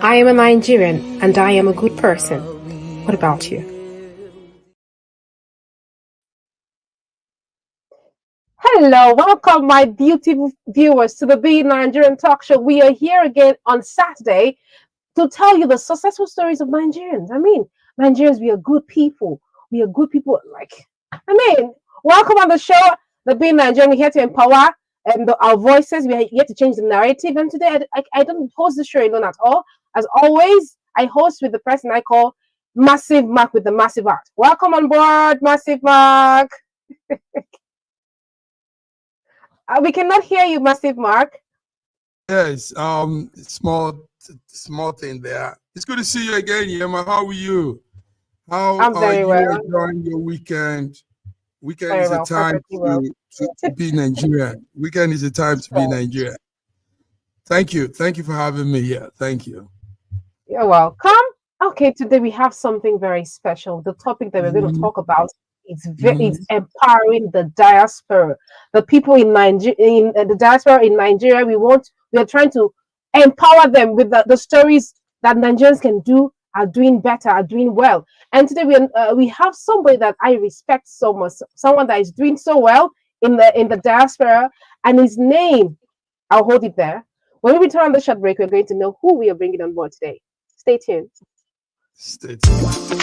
I am a Nigerian and I am a good person. What about you? Hello, welcome my beautiful viewers to the Be Nigerian Talk Show. We are here again on Saturday to tell you the successful stories of Nigerians. Nigerians, we are good people. We are good people. Welcome on the show. The Be Nigerian, we're here to empower our voices. We're here to change the narrative. And today, I don't host the show alone at all. As always, I host with the person I call Massive Mark with the Massive Heart. Welcome on board, Massive Mark. We cannot hear you, Massive Mark. Yes, small thing there. It's good to see you again, Yema. How are you? How I'm very are you well. enjoying your weekend? Weekend Very is a well, time to be Nigerian. Weekend is a time to be Nigerian. Thank you for having me here. Thank you. You're welcome. Okay, today we have something very special. The topic that we're going to talk about is empowering the diaspora, the people in Nigeria, in the diaspora in Nigeria. We are trying to empower them with the stories that Nigerians can do, are doing better, are doing well. And today we have somebody that I respect so much, someone that is doing so well in the diaspora, and his name, I'll hold it there. When we return on the short break, we're going to know who we are bringing on board today. Stay tuned. Stay tuned.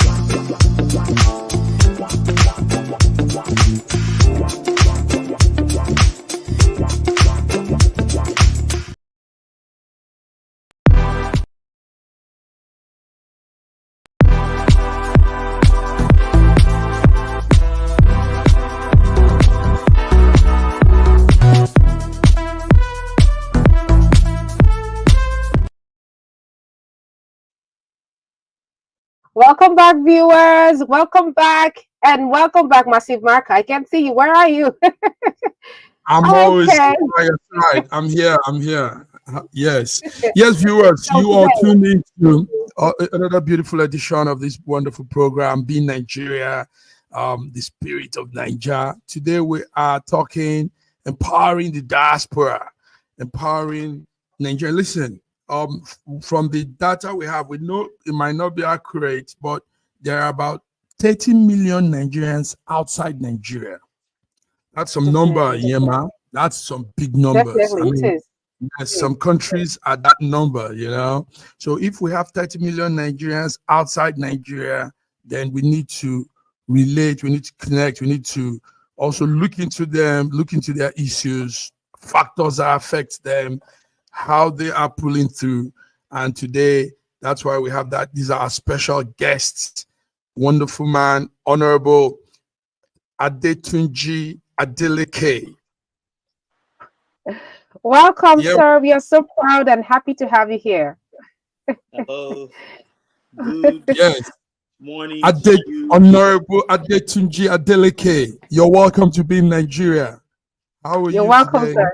Welcome back, viewers. Welcome back, Massive Mark. I can't see you. Where are you? I'm always by your side. I'm here. Yes, viewers, you are tuned into another beautiful edition of this wonderful program, Be Nigeria, the spirit of Nigeria. Today we are talking empowering the diaspora, empowering Nigeria. Listen. From the data we have, we know it might not be accurate, but there are about 30 million Nigerians outside Nigeria. That's some number, Yema. That's some big numbers. Definitely, it is. Yes, some countries are that number, So if we have 30 million Nigerians outside Nigeria, then we need to relate, we need to connect, we need to also look into them, look into their issues, factors that affect them, how they are pulling through. And today, that's why we have that. These are our special guests, wonderful man, Honorable Adetunji Adeleke. Welcome, sir. We are so proud and happy to have you here. Hello. Good morning. Honorable Adetunji Adeleke. You're welcome to be in Nigeria. How are you? You're welcome, today? Sir.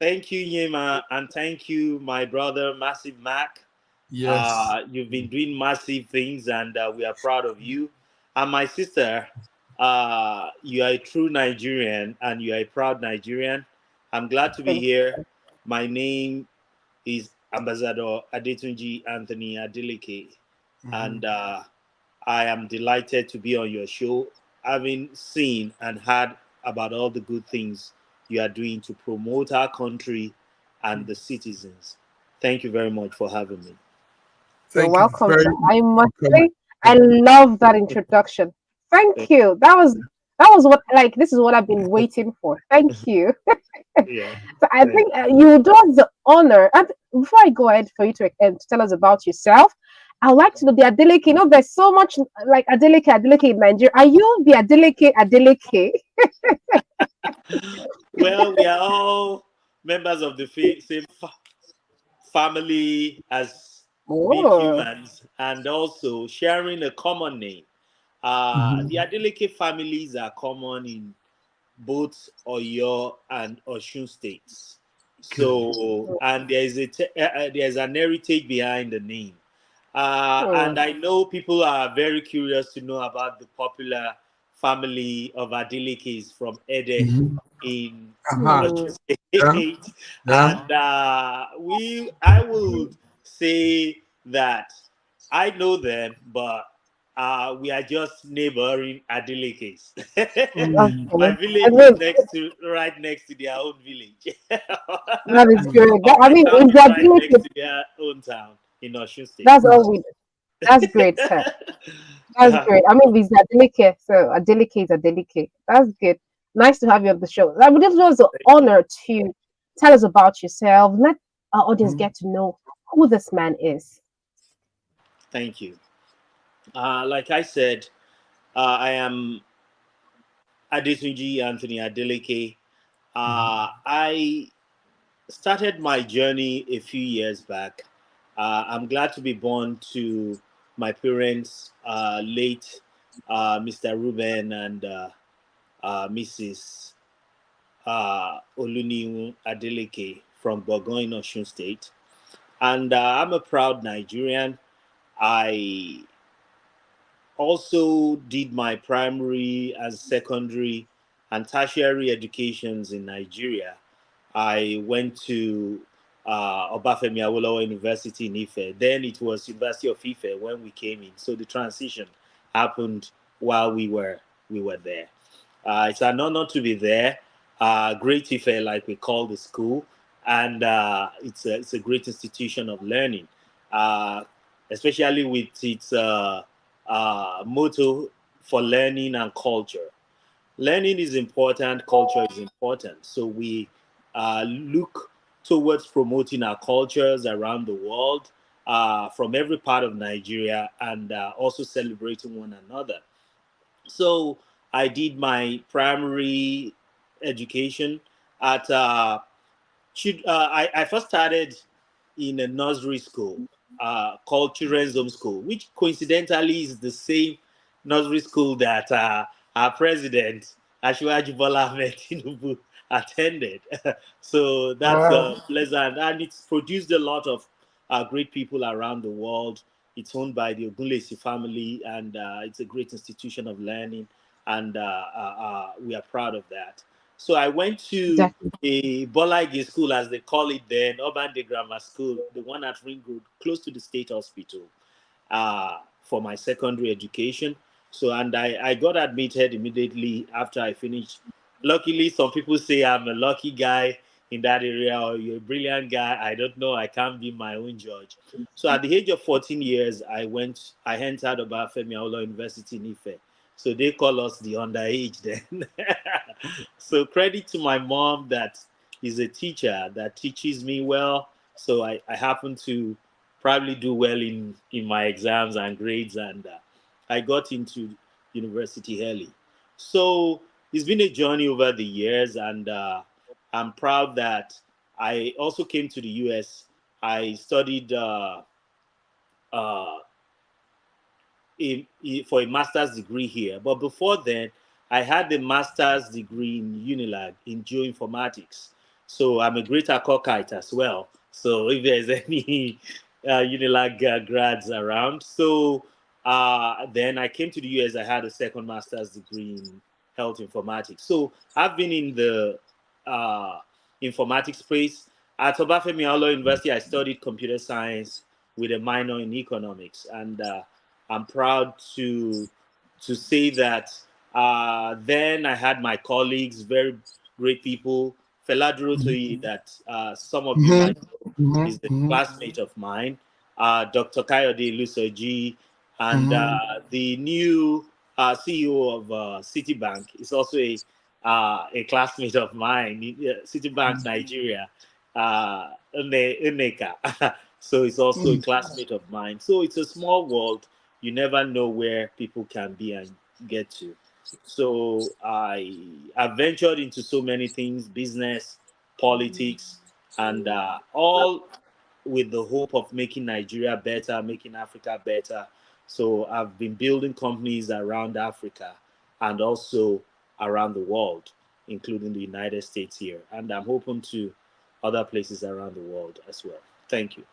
Thank you, Yema, and thank you, my brother, Massive Mac. Yes. You've been doing massive things, and we are proud of you. And my sister, you are a true Nigerian, and you are a proud Nigerian. I'm glad to be here. My name is Ambassador Adetunji Anthony Adeleke, and I am delighted to be on your show, having seen and heard about all the good things you are doing to promote our country and the citizens. Thank you very much for having me. You're welcome. I must say, I love that introduction. Thank you. That was what, this is what I've been waiting for. Thank you. So I think you do us the honor. And before I go ahead for you to tell us about yourself, I'd like to know the Adeleke. There's so much like Adeleke in Nigeria. Are you the Adeleke? Well, we are all members of the same family as being humans, and also sharing a common name. The Adeleke families are common in both Oyo and Osun states. So, and there's an heritage behind the name. And I know people are very curious to know about the popular family of Adelekes from Ede in Osun State. And I would say that I know them, but we are just neighboring Adelekes. My Okay. I village is mean, right next to their own village. that is good. Or I my mean, town if is they're right doing next it, to their own town in Osun State. that's all we. That's great, sir. That's great. I mean, these are delicate, so a delicate, a delicate. That's good. Nice to have you on the show. I mean, it was an honor to tell us about yourself. Let our audience get to know who this man is. Thank you. Like I said, I am Adetunji Anthony Adeleke. I started my journey a few years back. I'm glad to be born to my parents, late Mr. Ruben and Mrs. Oluniwu Adeleke from Bogoin, Osun State. And I'm a proud Nigerian. I also did my primary and secondary and tertiary educations in Nigeria. I went to Obafemi Awolowo University in Ife. Then it was University of Ife when we came in. So the transition happened while we were there. It's an honor to be there. Great Ife, like we call the school, and it's a great institution of learning, especially with its motto for learning and culture. Learning is important, culture is important. So we look towards promoting our cultures around the world, from every part of Nigeria, and also celebrating one another. So I did my primary education at I first started in a nursery school called Children's Home School, which coincidentally is the same nursery school that our president, Ashwaji Bola Ahmed Tinubu, attended. So that's Wow. pleasant. And it's produced a lot of great people around the world. It's owned by the Ogunlesi family, and it's a great institution of learning, and we are proud of that. So I went to Definitely. a Bolaige school, as they call it then, Urban Day Grammar School, the one at Ring Road, close to the state hospital, for my secondary education. So, and I got admitted immediately after I finished. Luckily, some people say I'm a lucky guy in that area, or you're a brilliant guy. I don't know. I can't be my own judge. So, at the age of 14 years, I entered Obafemi Awolowo University in Ife. So they call us the underage then. So credit to my mom that is a teacher that teaches me well. So I happen to probably do well in my exams and grades, and I got into university early. So it's been a journey over the years, and I'm proud that I also came to the US. I studied uh, for a master's degree here. But before then, I had a master's degree in Unilag in geoinformatics. So I'm a greater cockite as well. So if there's any Unilag grads around. So then I came to the US. I had a second master's degree in health informatics. So I've been in the uh, informatics space. At Obafemi Awolowo University, I studied computer science with a minor in economics. And I'm proud to say that then I had my colleagues, very great people. Feladuro Toyi, that some of you might know, is a classmate of mine. Dr. Kayode Lusoji, and the new CEO of Citibank is also a classmate of mine. Citibank Nigeria, Uneka. So it's also a classmate of mine. So it's a small world. You never know where people can be and get to. So I ventured into so many things: business, politics, and all with the hope of making Nigeria better, making Africa better. So I've been building companies around Africa and also around the world, including the United States here. And I'm open to other places around the world as well. Thank you.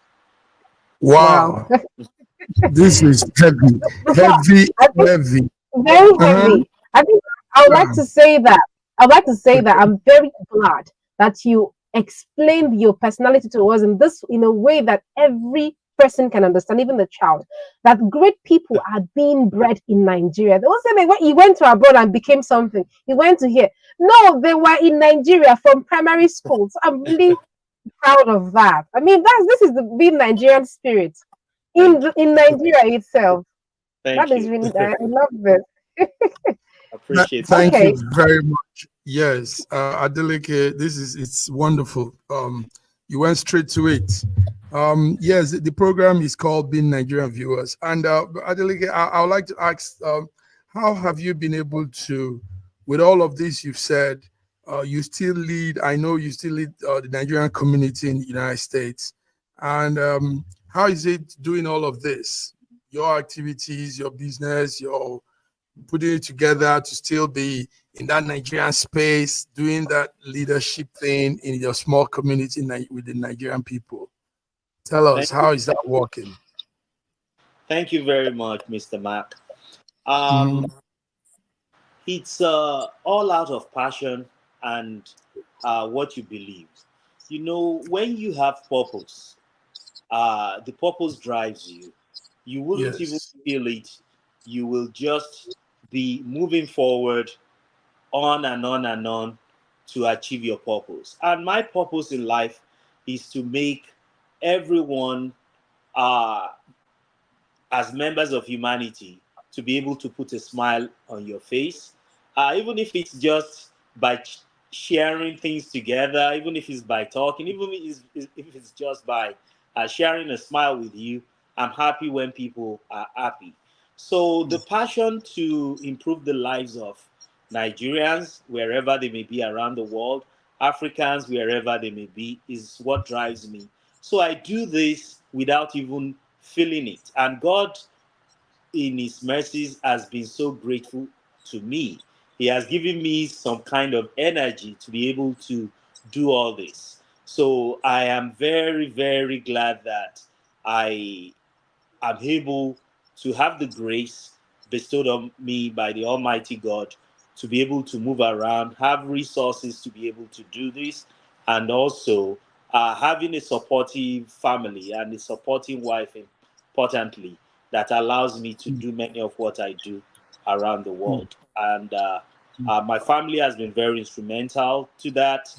Wow. Wow. This is heavy, Before, heavy, I think heavy. very Uh-huh. heavy. I think I would like Yeah. to say that I'm very glad that you explained your personality to us in a way that every person can understand, even the child, that great people are being bred in Nigeria. They won't say they he went to abroad and became something. He went to here. No, they were in Nigeria from primary school. So I'm really proud of that. I mean, this is the being Nigerian spirit Thank you. in Nigeria itself. That Thank is you. really I love this. Appreciate Thank that. Okay. you very much. Yes, Adeleke, it's wonderful. You went straight to it. Yes, the program is called Being Nigerian Viewers. And Adeleke, I would like to ask, how have you been able to, with all of this you've said, you still lead, I know you still lead the Nigerian community in the United States. And how is it doing all of this? Your activities, your business, your putting it together to still be in that Nigerian space, doing that leadership thing in your small community with the Nigerian people. Tell us, Thank you. how is that working? Thank you very much, Mr. Mark. Mhm. It's all out of passion and what you believe. You know, when you have purpose, the purpose drives you. You wouldn't even Yes. feel it. You will just be moving forward on and on and on to achieve your purpose. And my purpose in life is to make everyone, uh, as members of humanity, to be able to put a smile on your face, even if it's just by sharing things together, even if it's by talking, even if it's just by sharing a smile with you. I'm happy when people are happy. So the passion to improve the lives of Nigerians, wherever they may be around the world, Africans, wherever they may be, is what drives me. So I do this without even feeling it. And God, in His mercies, has been so grateful to me. He has given me some kind of energy to be able to do all this. So I am very, very glad that I am able to have the grace bestowed on me by the Almighty God to be able to move around, have resources to be able to do this, and also having a supportive family and a supporting wife, importantly, that allows me to do many of what I do around the world. And my family has been very instrumental to that,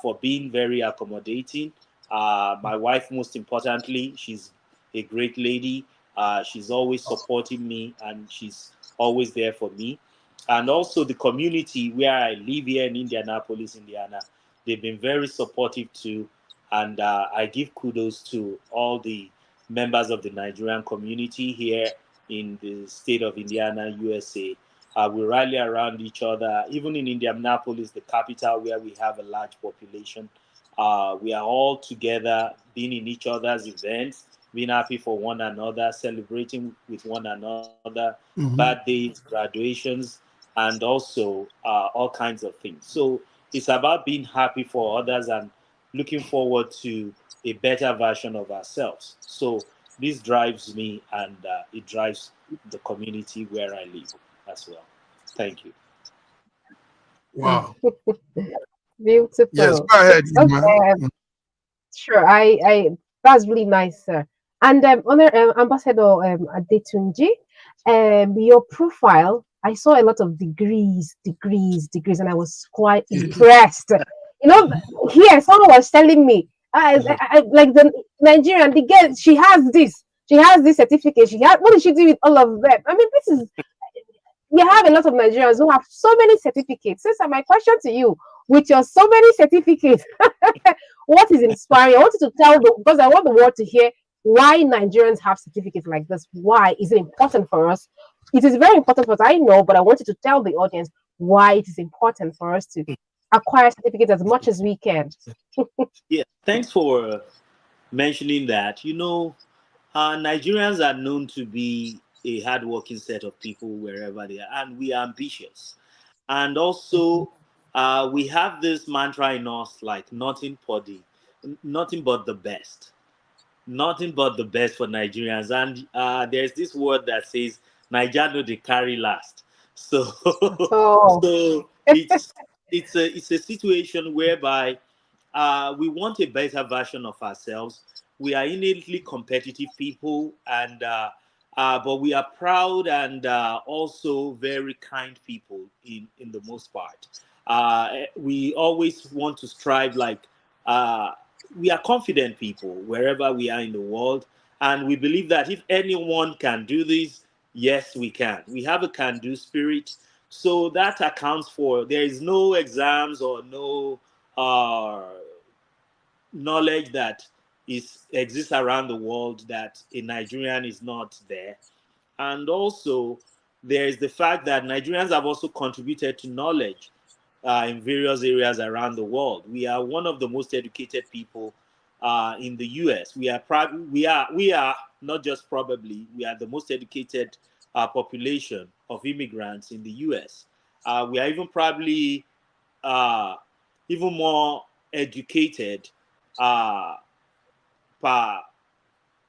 for being very accommodating. My wife, most importantly, she's a great lady. She's always supporting me and she's always there for me. And also the community where I live here in Indianapolis, Indiana, they've been very supportive too. And I give kudos to all the members of the Nigerian community here in the state of Indiana, USA. We rally around each other, even in Indianapolis, the capital where we have a large population. We are all together, being in each other's events, being happy for one another, celebrating with one another, Mhm. birthdays, graduations, and also all kinds of things. So it's about being happy for others and looking forward to a better version of ourselves. So this drives me and it drives the community where I live as well. Thank you. Wow. Yes, Beautiful. go ahead, Ima. Okay. Sure. I that's really nice, sir. And Honor Ambassador Adetunji, your profile, I saw a lot of degrees, and I was quite impressed. You know, here someone was telling me, like the Nigerian, the girl, she has this certificate. What did she do with all of them? I mean, this is we have a lot of Nigerians who have so many certificates. So, sir, my question to you, with your so many certificates, what is inspiring? I want you to tell because I want the world to hear why Nigerians have certificates like this. Why is it important for us? It is very important for us, I know, but I want you to tell the audience why it is important for us to acquire certificates as much as we can. Yeah, thanks for mentioning that. You know, Nigerians are known to be a hardworking set of people wherever they are, and we are ambitious. And also, we have this mantra in us like nothing but the best. Nothing but the best for Nigerians. And there's this word that says, Nigeria no dey carry last. So, So, so it's a situation whereby we want a better version of ourselves. We are innately competitive people, and but we are proud and also very kind people in the most part. We always want to strive like we are confident people wherever we are in the world, and we believe that if anyone can do this, yes, we can. We have a can-do spirit, so that accounts for there is no exams or no uh, knowledge that is exists around the world that a Nigerian is not there. And also, there is the fact that Nigerians have also contributed to knowledge in various areas around the world. We are one of the most educated people in the U.S. We are not just probably, we are the most educated population of immigrants in the U.S. We are even probably uh, even more educated uh, per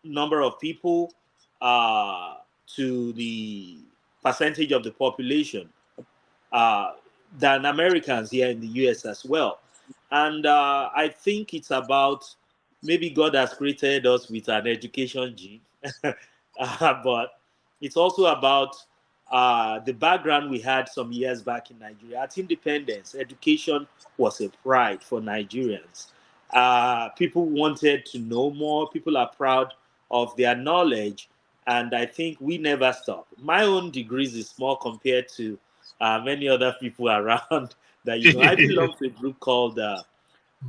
number of people to the percentage of the population uh, than Americans here in the US as well. And I think it's about maybe God has created us with an education gene, but it's also about the background we had some years back in Nigeria. At independence, education was a pride for Nigerians. People wanted to know more, people are proud of their knowledge, and I think we never stop. My own degrees is small compared to many other people around that I belong to a group called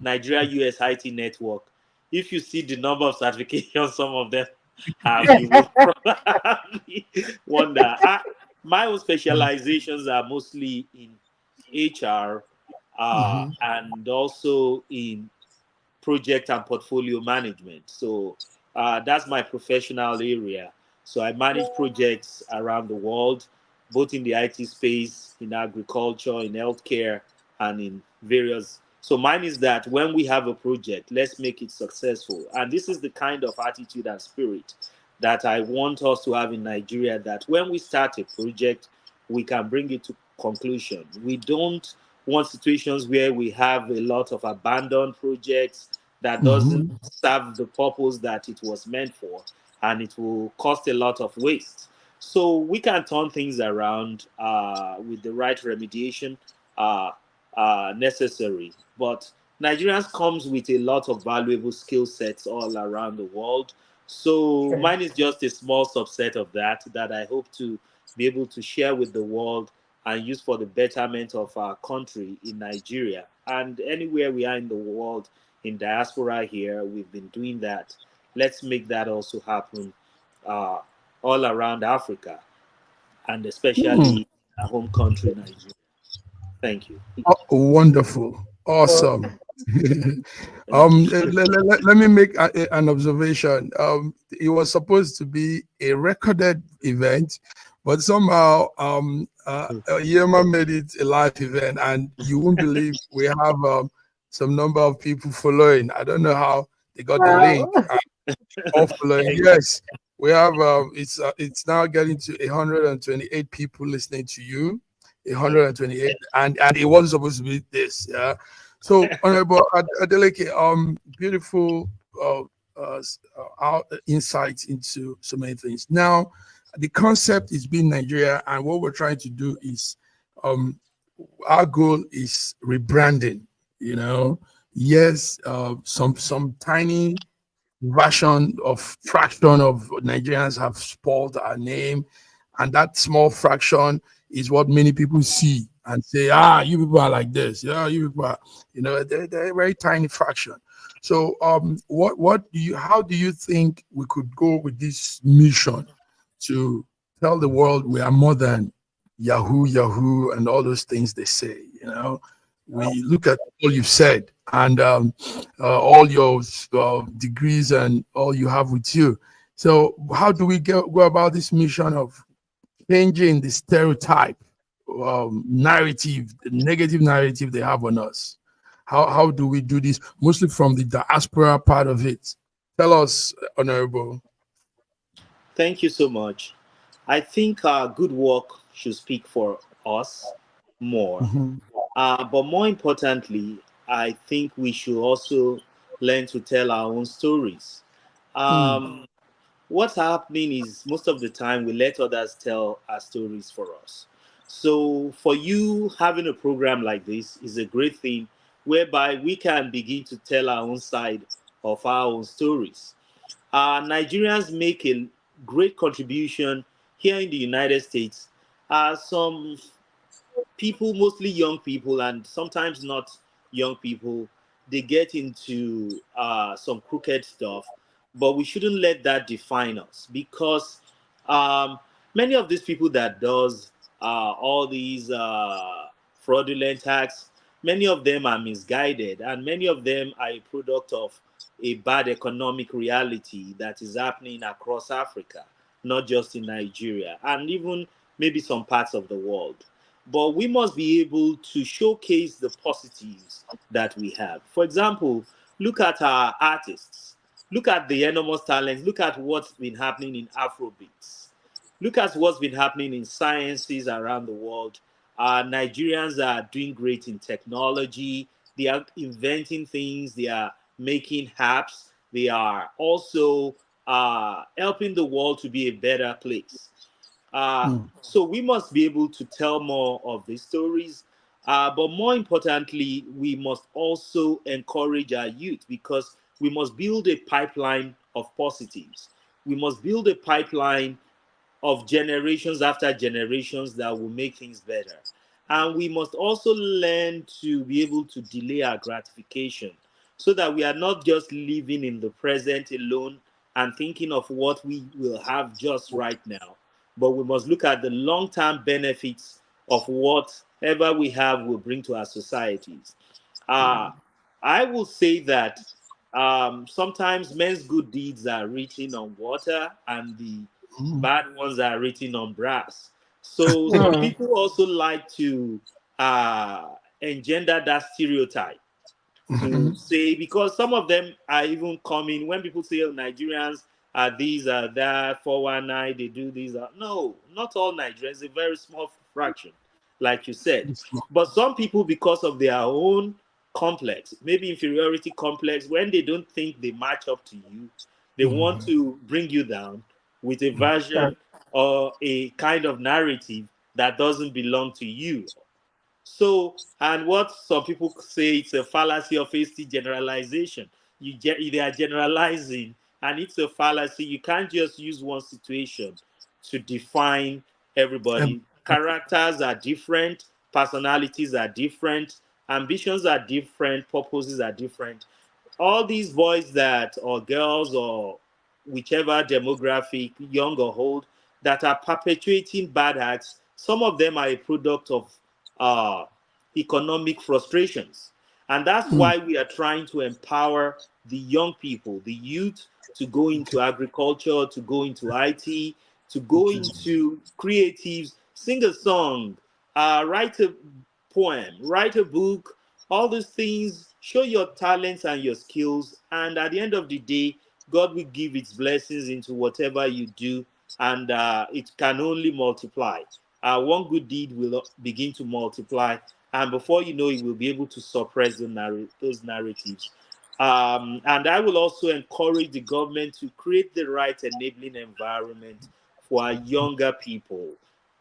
Nigeria US IT Network. If you see the number of certifications some of them have, you will probably wonder. My own specializations are mostly in HR Mhm. and also in project and portfolio management. So that's my professional area. So I manage projects around the world, both in the IT space, in agriculture, in healthcare, and in various. So mine is that when we have a project, let's make it successful. And this is the kind of attitude and spirit that I want us to have in Nigeria, that when we start a project, we can bring it to conclusion. We don't want situations where we have a lot of abandoned projects that doesn't Mhm. serve the purpose that it was meant for, and it will cost a lot of waste. So we can turn things around with the right remediation uh, necessary. But Nigerians comes with a lot of valuable skill sets all around the world. So mine is just a small subset of that I hope to be able to share with the world and use for the betterment of our country in Nigeria and anywhere we are in the world. In diaspora here, we've been doing that. Let's make that also happen uh, all around Africa and Hmm. especially our home country, Nigeria. Thank you. Oh, wonderful. Awesome. Thank you. Let me make an observation. It was supposed to be a recorded event, but somehow Yema made it a live event, and you won't believe we have some number of people following. I don't know how they got the Wow. link. All following. Yes, we have. It's now getting to 128 people listening to you. 128, and it wasn't supposed to be this. Yeah. So, Honorable Adeleke, beautiful insights into so many things. Now, the concept is being Nigeria, and what we're trying to do is, um, our goal is rebranding. You know, yes, some tiny version of fraction of Nigerians have spoiled our name, and that small fraction is what many people see and say, ah, you people are like this. Yeah, you people are, they're a very tiny fraction. So what do you how do you think we could go with this mission to tell the world we are more than Yahoo and all those things they say, we look at all you've said and all your degrees and all you have with you. So how do we go about this mission of changing the stereotype narrative, the negative narrative they have on us? How do we do this? Mostly from the diaspora part of it. Tell us, Honorable. Thank you so much. I think good work should speak for us more. Mhm. But more importantly, I think we should also learn to tell our own stories. Um, what's happening is most of the time we let others tell our stories for us. So for you, having a program like this is a great thing whereby we can begin to tell our own side of our own stories. Nigerians make a great contribution here in the United States. Some people, mostly young people, and sometimes not young people, they get into some crooked stuff. But we shouldn't let that define us, because um, many of these people that does all these fraudulent acts, many of them are misguided, and many of them are a product of a bad economic reality that is happening across Africa, not just in Nigeria, and even maybe some parts of the world. But we must be able to showcase the positives that we have. For example, look at our artists. Look at the enormous talents. Look at what's been happening in Afrobeats. Look at what's been happening in sciences around the world. Nigerians are doing great in technology. They are inventing things. They are making apps. They are also helping the world to be a better place. So we must be able to tell more of these stories. But more importantly, we must also encourage our youth, because we must build a pipeline of positives. We must build a pipeline of generations after generations that will make things better. And we must also learn to be able to delay our gratification, so that we are not just living in the present alone and thinking of what we will have just right now, but we must look at the long term benefits of whatever we have will bring to our societies. Uh, I will say that sometimes men's good deeds are written on water and the bad ones are written on brass. So some people also like to engender that stereotype, to say, because some of them are even coming when people say, oh, Nigerians are these, are that, 419, they do these. No, not all Nigerians, a very small fraction, like you said. But some people, because of their own complex, maybe inferiority complex, when they don't think they match up to you, they want to bring you down with a version or a kind of narrative that doesn't belong to you. So, and what some people say, it's a fallacy of hasty generalization. They are generalizing, and it's a fallacy. You can't just use one situation to define everybody. Characters are different, personalities are different, ambitions are different, purposes are different. All these boys that, or girls, or whichever demographic, young or old, that are perpetuating bad acts, some of them are a product of uh, economic frustrations. And that's why we are trying to empower the young people, the youth, to go into agriculture, to go into IT, to go into creatives, sing a song, write a poem, write a book, all these things. Show your talents and your skills. And at the end of the day, God will give its blessings into whatever you do, and it can only multiply. One good deed will begin to multiply, and before you know it, we'll be able to suppress those narratives. And I will also encourage the government to create the right enabling environment for our younger people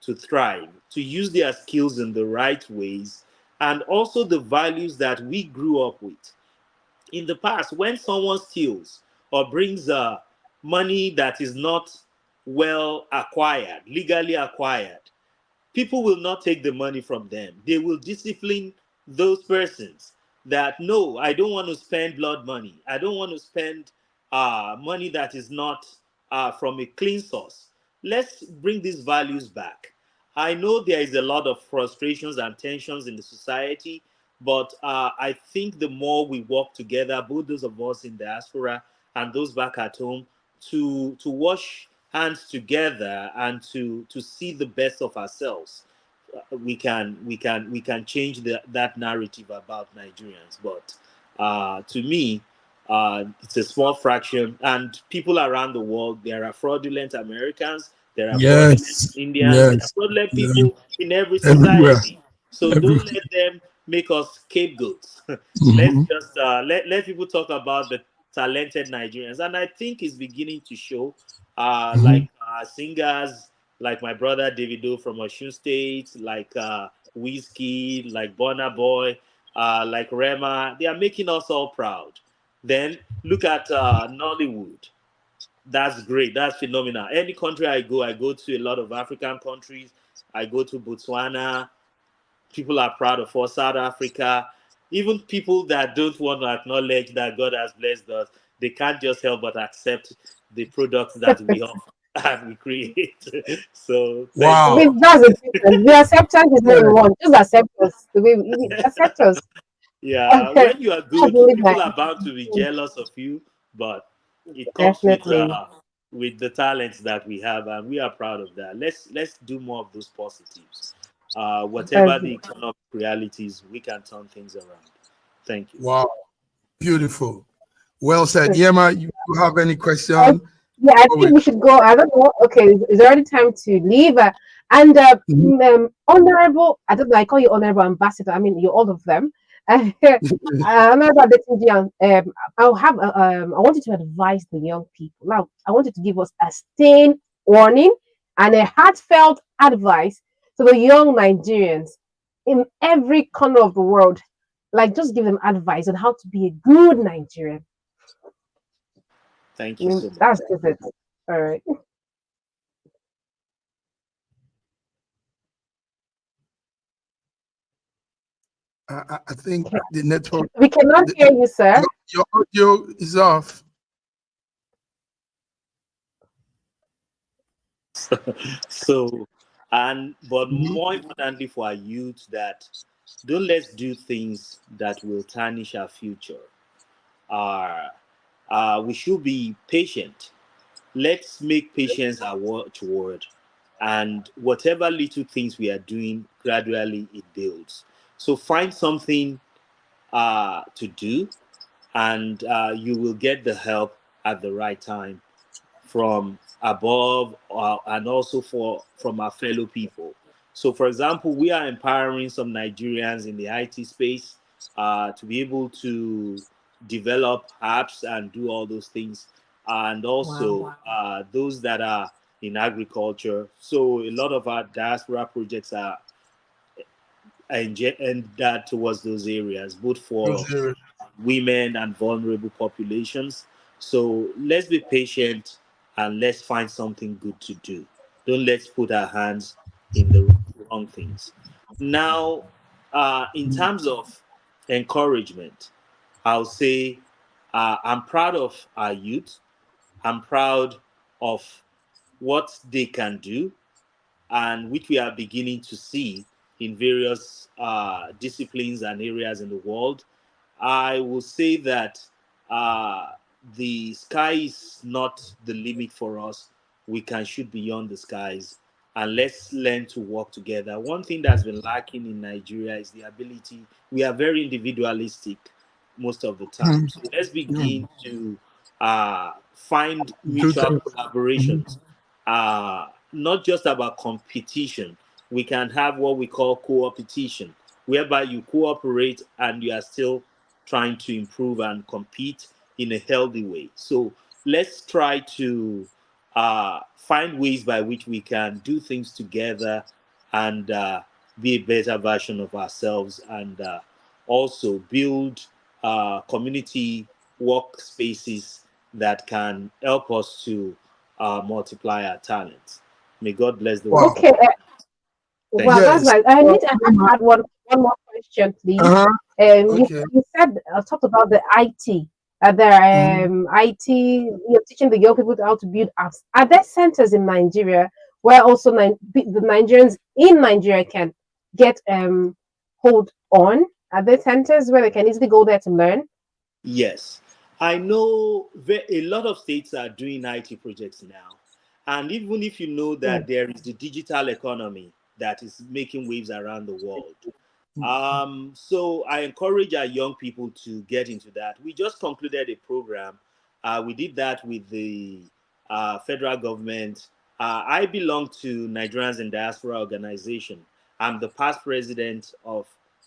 to thrive, to use their skills in the right ways, and also the values that we grew up with. In the past, when someone steals or brings money that is not well acquired, legally acquired, people will not take the money from them. They will discipline those persons that, no, I don't want to spend blood money. I don't want to spend money that is not from a clean source. Let's bring these values back. I know there is a lot of frustrations and tensions in the society, but I think the more we work together, both those of us in diaspora and those back at home, to wash hands together and to see the best of ourselves, we can change that narrative about Nigerians. But to me, it's a small fraction, and people around the world, there are fraudulent Americans, there are fraudulent Yes, Indians, there are yes, fraudulent yeah. people in every Everywhere, society. So don't everywhere. let them make us scapegoats. Let's Mm-hmm. just let people talk about the talented Nigerians, and I think it's beginning to show. Mm-hmm. Like singers like my brother Davido from Osun State, like Whiskey, like Burna Boy, like Rema. They are making us all proud. Then look at Nollywood. That's great. That's phenomenal. Any country I go to a lot of African countries. I go to Botswana. People are proud of us. South Africa. Even people that don't want to acknowledge that God has blessed us, they can't just help but accept the products that we offer and we create. So thank I you. Wow. mean, that's the difference. The acceptance is not Yeah. even one. Just accept us the way we accept us. Yeah, That's when you are good, really people are bound to be nice. jealous of you, but it comes Definitely. with the talents that we have, and we are proud of that. Let's do more of those positives. Whatever the Okay. economic realities, we can turn things around. Thank you. Wow. Beautiful. Well said. Okay. Yema, you have any Uh, question? yeah, I Before think we should go. I don't know. Okay, it's already time to leave. And Mhm. honorable, I don't know. I call you honorable ambassador. I mean, you're all of them. Honorable Adetunji, I'll have. I want you to advise the young people. Now, I want you to give us a stern warning and a heartfelt advice to the young Nigerians in every corner of the world. Like, just give them advice on how to be a good Nigerian. I Thank you mean, so much. that's just it. All right. I think the network, We cannot hear you, sir. your audio is off. So, and but Mhm. more importantly for our youth, that don't let's do things that will tarnish our future. Uh, we should be patient. Let's make patience our watchword, and whatever little things we are doing, gradually it builds. So find something to do, and you will get the help at the right time from above, and also from our fellow people. So, for example, we are empowering some Nigerians in the IT space to be able to develop apps and do all those things, and Wow. also those that are in agriculture. So, a lot of our diaspora projects are and that towards those areas, both for Those areas. women and vulnerable populations. So let's be patient and let's find something good to do. Don't let's put our hands in the wrong things. Now, in terms of encouragement, I'll say I'm proud of our youth. I'm proud of what they can do and which we are beginning to see in various disciplines and areas in the world. I will say that uh, the sky is not the limit for us. We can shoot beyond the skies, and let's learn to work together. One thing that's been lacking in Nigeria is the ability, we are very individualistic most of the time. Mhm. So let's Mhm. begin to find Do mutual things. Mhm. collaborations, not just about competition. We can have what we call co-opetition, whereby you cooperate and you are still trying to improve and compete in a healthy way. So let's try to find ways by which we can do things together and be a better version of ourselves, and also build community workspaces that can help us to multiply our talents. May God bless the Wow. work of Okay. our hands. Thank Well, you. that's Yes. nice. I Well, need to Yema, add one more question, please. uh-huh. You Okay. you said talked about the IT. Mhm. IT. You're teaching the young people how to build apps. Are there centers in Nigeria where also the Nigerians in Nigeria can get hold on? Are there centers where they can easily go there to learn? Yes, I know a lot of states are doing IT projects now. And even if you know that there is the digital economy that is making waves around the world. So I encourage our young people to get into that. We just concluded a program. We did that with the federal government. I belong to Nigerians in Diaspora organization. I'm the past president of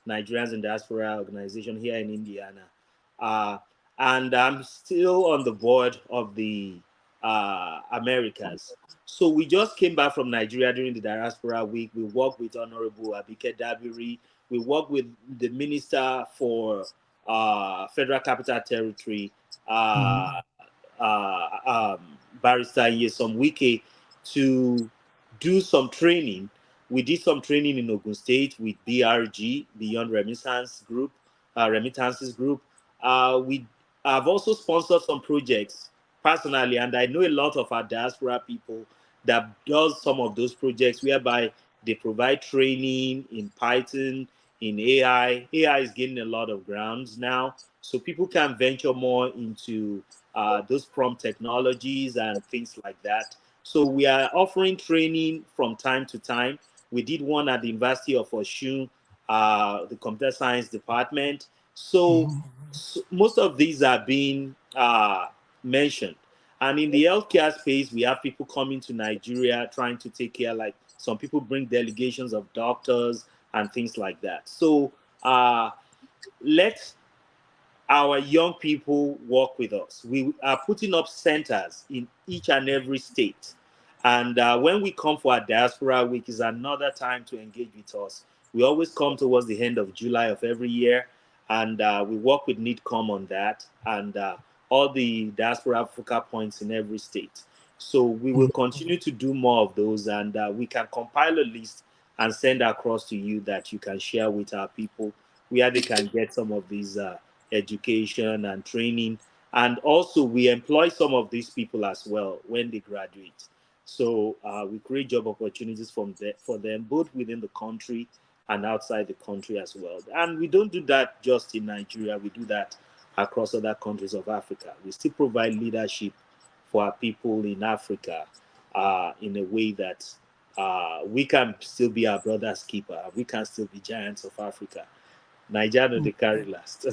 Nigerians in Diaspora organization here in Indiana. And I'm still on the board of the Americas. So we just came back from Nigeria during the Diaspora Week. We worked with Honorable Abike Dabiri. We worked with the Minister for Federal Capital Territory, Barrister Nyesom Wike, to do some training. We did some training in Ogun State with BRG, Beyond Remittances Group. We have also sponsored some projects personally, and I know a lot of our diaspora people that does some of those projects whereby they provide training in Python, in AI. AI is gaining a lot of grounds now, so people can venture more into those prompt technologies and things like that. So we are offering training from time to time. We did one at the University of Osun, the computer science department. So most of these are being mentioned. And in the healthcare space, we have people coming to Nigeria trying to take care, like some people bring delegations of doctors and things like that. So let our young people work with us. We are putting up centers in each and every state. And when we come for our Diaspora Week, is another time to engage with us. We always come towards the end of July of every year, and we work with NIDCOM on that, and all the Diaspora focal points in every state. So we will continue to do more of those, and we can compile a list and send across to you that you can share with our people where they can get some of these education and training. And also we employ some of these people as well when they graduate. So we create job opportunities for them, both within the country and outside the country as well. And we don't do that just in Nigeria. We do that across other countries of Africa. We still provide leadership for our people in Africa in a way that we can still be our brother's keeper. We can still be giants of Africa. Nigeria, they carry last.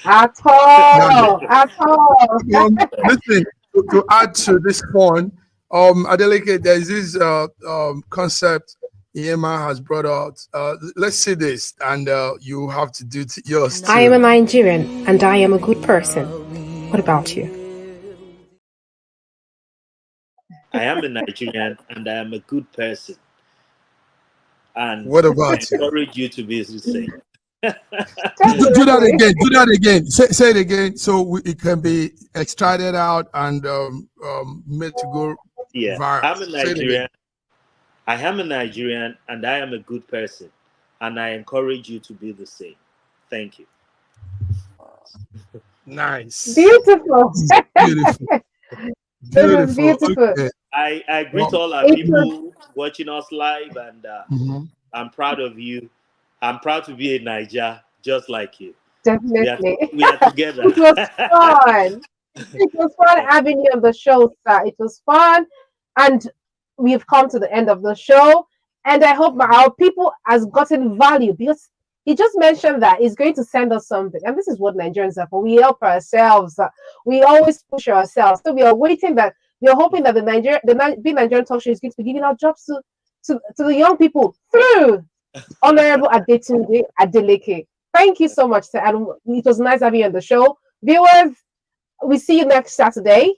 At all, at all. Listen, to add to this point, Adeleke, there's this concept EMA has brought out. Let's see this, and you have to do yours too. I am a Nigerian, and I am a good person. What about you? I am a Nigerian, and I am a good person. And what about I encourage you to be the same. Do that again. Do that again. Say it again, so it can be extracted out and made to go viral. I'm a Nigerian. I am a Nigerian, and I am a good person, and I encourage you to be the same. Thank you. Nice. Beautiful. Beautiful. Beautiful. Beautiful. Okay. I greet all our people watching us live, and I'm proud of you. I'm proud to be a Niger just like you. Definitely. We are together. It was fun. It was fun having you on the show, sir. It was fun. And we've come to the end of the show. And I hope our people has gotten value, because he just mentioned that he's going to send us something. And this is what Nigerians are for. We help ourselves. We always push ourselves. So we are hoping that the Big Nigerian Talk Show is going to be giving out jobs to the young people through Honorable Adetunji Adeleke. Thank you so much, sir. And it was nice having you on the show. Viewers, we see you next Saturday.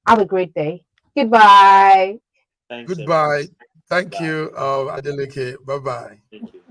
Have a great day. Goodbye. Thanks, Goodbye. Everyone. Thank you, Adeleke. Bye-bye. Thank you.